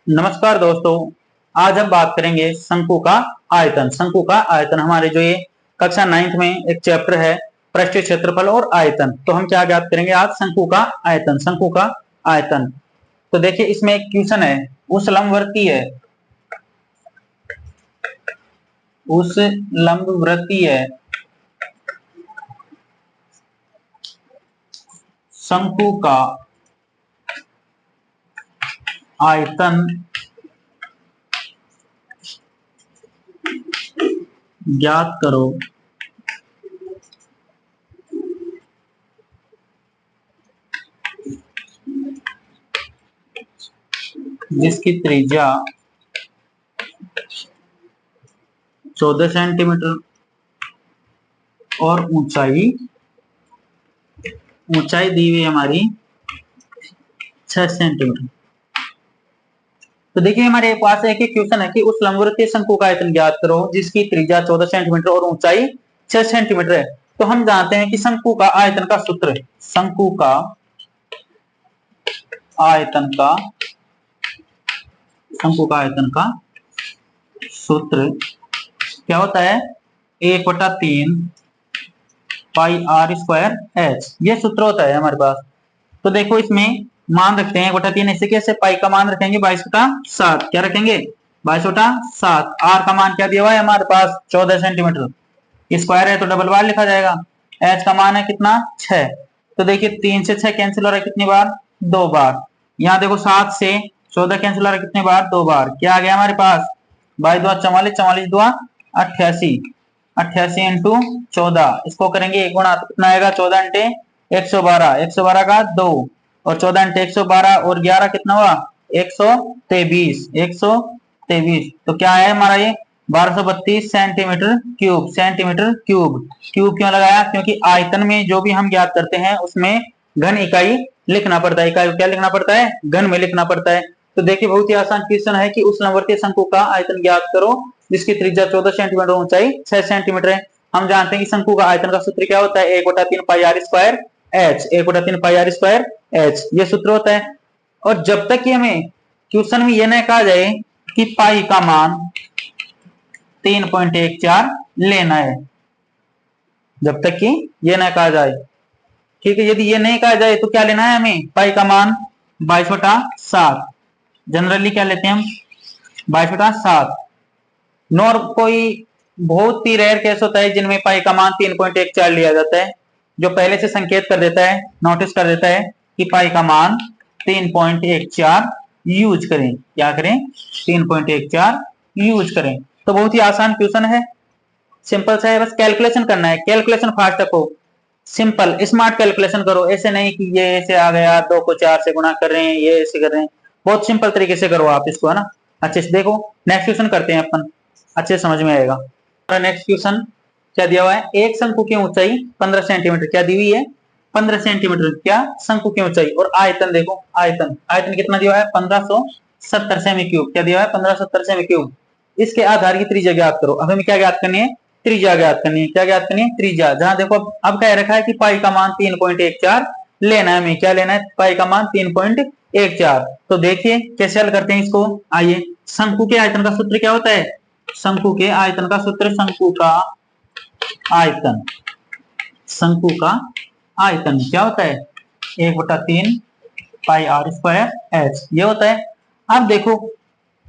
नमस्कार दोस्तों। आज हम बात करेंगे शंकु का आयतन। शंकु का आयतन हमारे जो ये कक्षा 9th में एक चैप्टर है पृष्ठीय क्षेत्रफल और आयतन। तो हम क्या ज्ञात करेंगे आज? शंकु का आयतन। शंकु का आयतन। तो देखिए इसमें एक क्वेश्चन है, उस लंबवृत्तीय शंकु का आयतन ज्ञात करो जिसकी त्रिज्या 14 सेंटीमीटर और ऊंचाई दी हुई हमारी 6 सेंटीमीटर। तो देखिए हमारे पास एक क्वेश्चन है कि उस लंबवृत्तीय शंकु का आयतन ज्ञात करो जिसकी त्रिज्या 14 सेंटीमीटर और ऊंचाई 6 सेंटीमीटर है। तो हम जानते हैं कि शंकु का आयतन का सूत्र, शंकु का आयतन का सूत्र क्या होता है? 1/3 पाई आर स्क्वायर एच, ये सूत्र होता है हमारे पास। तो देखो इसमें मान रखते हैं 1/3, ऐसे कैसे? पाई का मान रखेंगे 22/7। क्या रखेंगे? 22/7। आर का मान क्या दिया हुआ है हमारे पास? 14 सेंटीमीटर। स्क्वायर है तो डबल बार लिखा जाएगा। एच का मान है कितना? 6। तो देखिए 3 से 6 कैंसिल हो रहा है कितनी बार? 2 बार। यहाँ देखो 7 से 14 कैंसिल हो रहा है कितनी बार? 2 बार। क्या आ गया हमारे पास? 22 44, 44 2 88, 88 इंटू 14। इसको करेंगे 1 गुणा तो कितना आएगा? 14 इंटे 112, 112 का 2 और 14 इंटे 112 और 11 कितना हुआ? 123, 123। तो क्या है हमारा ये? 1232 सेंटीमीटर क्यूब। क्यूब क्यों लगाया? क्योंकि आयतन में जो भी हम ज्ञात करते हैं उसमें घन इकाई लिखना पड़ता है। इकाई क्या लिखना पड़ता है? घन में लिखना पड़ता है। तो देखिए बहुत ही आसान क्वेश्चन है कि उस लंबवृत्तीय शंकु का आयतन ज्ञात करो जिसकी त्रिज्या 14 सेंटीमीटर ऊंचाई 6 सेंटीमीटर है। हम जानते हैं कि शंकु का आयतन का सूत्र क्या होता है? 1/3 pi R square H. 1/3 pi R square H, ये सूत्र होता है। और जब तक कि हमें क्वेश्चन में यह न कहा जाए कि पाई का मान 3.14 लेना है, जब तक कि यह न कहा जाए, ठीक है। यदि ये नहीं कहा जाए तो क्या लेना है हमें? पाई का मान 22/7। जनरली क्या लेते हैं हम? 22/7। नॉर कोई बहुत ही रेयर केस होता है जिनमें पाई का मान 3.14 लिया जाता है, जो पहले से संकेत कर देता है, नोटिस कर देता है कि पाई का मान 3.14 यूज करें। क्या करें? 3.14 यूज करें। तो बहुत ही आसान क्वेश्चन है, सिंपल सा है, बस कैलकुलेशन करना है। कैलकुलेशन फास्ट रखो, सिंपल स्मार्ट कैलकुलेशन करो। ऐसे नहीं कि ये ऐसे आ गया 2 को 4 से गुणा कर रहे हैं, ये ऐसे कर रहे हैं। बहुत सिंपल तरीके से करो आप इसको, है ना। अच्छे से देखो, नेक्स्ट क्वेश्चन करते हैं अपन, अच्छे समझ में आएगा। नेक्स्ट क्वेश्चन क्या दिया हुआ है? एक शंकु की ऊंचाई 15 सेंटीमीटर क्या दी हुई है? 15 सेंटीमीटर क्या शंकु की ऊंचाई। और आयतन देखो, आयतन कितना दिया है? 1570 सेमी क्यूब। क्या दिया है? 1570 सेमी क्यूब। इसके आधार की त्रिज्या ज्ञात करो। अब हमें क्या ज्ञात करनी है? त्रिज्या ज्ञात करनी है। क्या ज्ञात करनी है? त्रिज्या। जहां देखो अब कह रखा है कि पाई का मान 3.14 लेना है हमें। क्या लेना है? पाई का मान 3.14। तो देखिए कैसे हल करते हैं इसको। आइए, शंकु के आयतन का सूत्र क्या होता है? शंकु के आयतन का सूत्र, शंकु का आयतन क्या होता है? 1/3 पाई आर स्क्वायर एच, ये होता है। अब देखो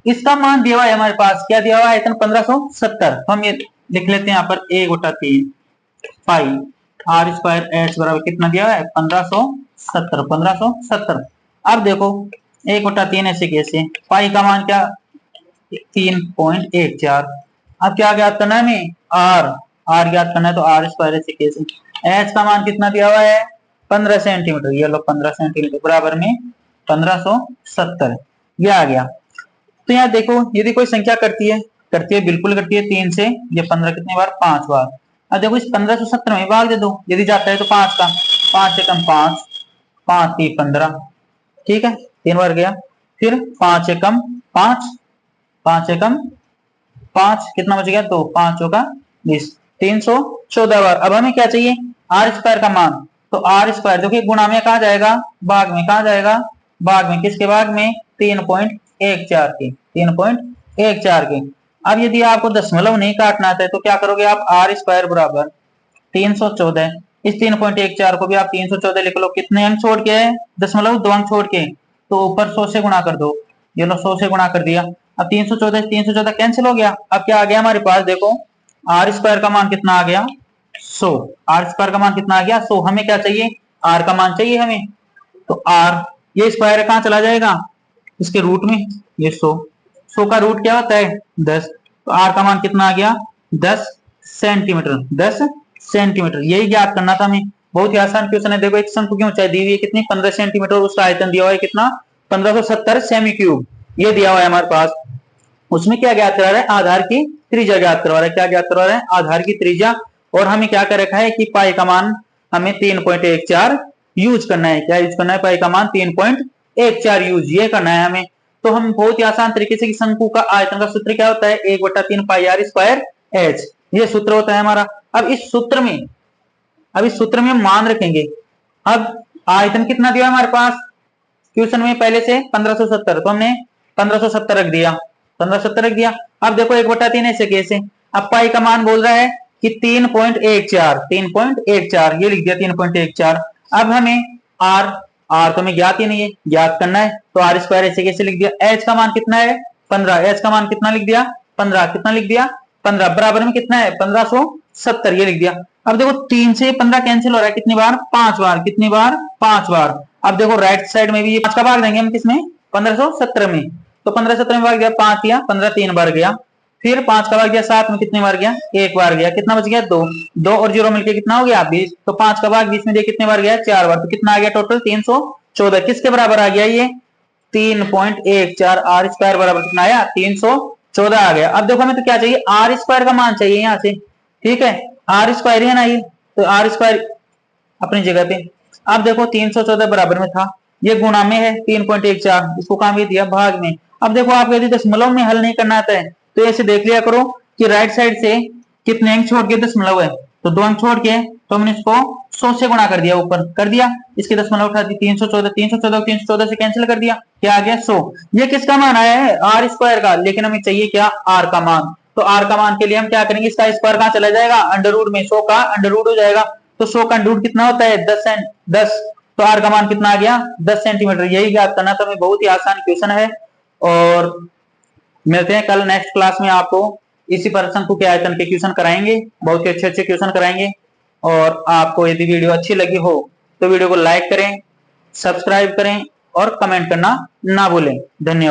इसका मान दिया हुआ है हमारे पास, क्या दिया हुआ है? आयतन 1570। तो हम ये लिख लेते हैं यहाँ पर 1/3 पाई आर स्क्वायर एच बराबर कितना दिया हुआ है? 1570। अब देखो 1/3 ऐसे कैसे? पाई का मान क्या? 3.14। अब क्या ज्ञात करना है हमें? आर ज्ञात करना है। तो आर स्क्वायर ऐसे कैसे? एच का मान कितना दिया हुआ है? 15 सेंटीमीटर। ये लो 15 सेंटीमीटर बराबर में 1570, ये आ गया। तो यहाँ देखो यदि कोई संख्या करती है बिल्कुल करती है 3 से, ये 15 कितनी बार? 5 बार। अब देखो इस 1570 में भाग दे दो, यदि जाता है तो 5 का, 5 से कम 5, 5 3 15, ठीक है, 3 बार गया। फिर 5 से कम 5, 5 से कम 5 कितना बच गया? 2, 5 होगा 20, 314 बार। अब हमें क्या चाहिए? आर स्क्वायर का मान। तो आर स्क्वायर देखिए गुणा में कहा जाएगा? भाग में कहा जाएगा? भाग में। किसके भाग में? 3.14 की, 3.14 की। अब यदि आपको दशमलव नहीं काटना आता है तो क्या करोगे आप, आर स्क्वायर बराबर 314, इस 3.14 को भी आप 314 लिख लो। कितने अंक छोड़ के, दशमलव 2 अंक छोड़ के, तो ऊपर 100 से गुणा कर दो। ये लो 100 से गुणा कर दिया। अब 314 कैंसिल हो गया। अब क्या आ गया हमारे पास, देखो आर स्क्वायर का मान कितना आ गया, 100। आर स्क्वायर का मान कितना आ गया, 100। हमें क्या चाहिए, आर का मान चाहिए हमें। तो आर, ये स्क्वायर कहां चला जाएगा, इसके रूट में। ये 100 का रूट क्या होता है, 10। तो आर का मान कितना आ गया, 10 सेंटीमीटर। 10 सेंटीमीटर, यही ज्ञात करना था हमें। बहुत ही आसान क्वेश्चन है। देखो एक शंकु की ऊंचाई दी हुई है कितनी, 15 सेंटीमीटर, उसका आयतन दिया हुआ है कितना, 1570 सेमी क्यूब, ये दिया हुआ है हमारे पास। उसमें क्या ज्ञात करा रहा है, आधार की त्रिज्या ज्ञात करवा रहा है। क्या ज्ञात करवा रहा है, आधार की त्रिज्या। और हमें क्या कर रखा है कि पाई का मान हमें 3.14 यूज करना है। क्या यूज करना है, पाई का मान 3.14 यूज ये करना है हमें। तो हम बहुत ही आसान तरीके से, शंकु का आयतन का सूत्र क्या होता है, 1/3 पाई आर स्क्वायर एच, ये सूत्र होता है हमारा। अब इस सूत्र में हम मान रखेंगे। अब आयतन कितना दिया हमारे पास क्वेश्चन में पहले से 1570, तो हमने 1570 रख दिया, 1570 रख दिया। अब देखो 1/3 ऐसे कैसे, अब पाई का मान बोल रहा है कि 3.14 ये लिख दिया 3.14। अब हमें आर तो हमें ज्ञात ही नहीं है, ज्ञात करना है। तो आर स्क्वायर ऐसे कैसे लिख दिया। एच का मान कितना है, 15। एच का मान कितना लिख दिया, 15। कितना लिख दिया, 15। बराबर में कितना है, 1570, ये लिख दिया। अब देखो 3 से 15 कैंसिल हो रहा है कितनी बार, 5 बार। कितनी बार, 5 बार। अब देखो राइट साइड में भी ये 5 का भाग देंगे हम किसमें, 1570 में। तो 1570 में भाग गया 5 किया, 15 3 बार गया। फिर 5 का भाग गया 7 में, कितनी बार गया, 1 बार गया। कितना बच गया, 2। 2 और 0 मिलके कितना हो गया, 20। तो 5 का भाग 20 में दिया, कितने बार गया, 4 बार। तो कितना आ गया टोटल, 314। किसके बराबर आ गया ये, 3.14। आर स्क्वायर बराबर कितना आया, 314 आ गया। अब देखो हमें तो क्या चाहिए, आर स्क्वायर का मान चाहिए यहाँ से। ठीक है, आर स्क्वायर है ना ये, तो आर स्क्वायर अपनी जगह पे। अब देखो 314 बराबर में था, ये गुणा में है 3.14, इसको काम ये दिया भाग में। अब देखो आप यदि दशमलव में हल नहीं करना आता है तो ऐसे देख लिया करो कि राइट साइड से कितने अंक छोड़ के दशमलव है, तो 2 अंक छोड़ के, तो हमने इसको 100 से गुणा कर दिया, ऊपर कर दिया, इसके दशमलव उठा दी, 314 से कैंसिल कर दिया, क्या आ गया, 100। ये किसका मान आया है, आर स्क्वायर का। लेकिन हमें चाहिए क्या, आर का मान। तो आर का मान के लिए हम क्या करेंगे, इसका स्क्वायर कहां चला जाएगा, अंडर रूट में, 100 का अंडर रूट हो जाएगा। तो 100 का अंडर रूट कितना होता है, 10। तो आर का मान कितना आ गया, 10 सेंटीमीटर। यही ज्ञात करना था हमें, बहुत ही आसान क्वेश्चन है। और मिलते हैं कल नेक्स्ट क्लास में, आपको इसी पर शंकु के आयतन के क्वेश्चन कराएंगे, बहुत ही अच्छे अच्छे क्वेश्चन कराएंगे। और आपको यदि वीडियो अच्छी लगी हो तो वीडियो को लाइक करें, सब्सक्राइब करें और कमेंट करना ना भूलें। धन्यवाद।